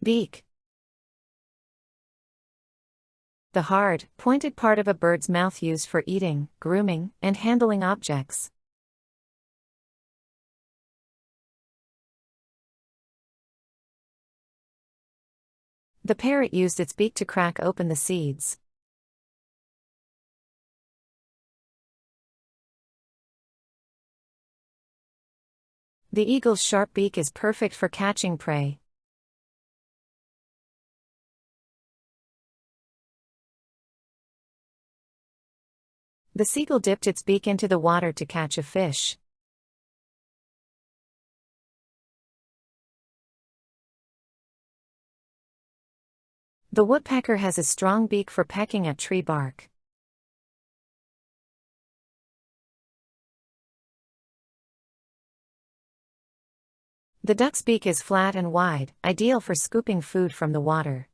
Beak. The hard, pointed part of a bird's mouth used for eating, grooming, and handling objects. The parrot used its beak to crack open the seeds. The eagle's sharp beak is perfect for catching prey. The seagull dipped its beak into the water to catch a fish. The woodpecker has a strong beak for pecking at tree bark. The duck's beak is flat and wide, ideal for scooping food from the water.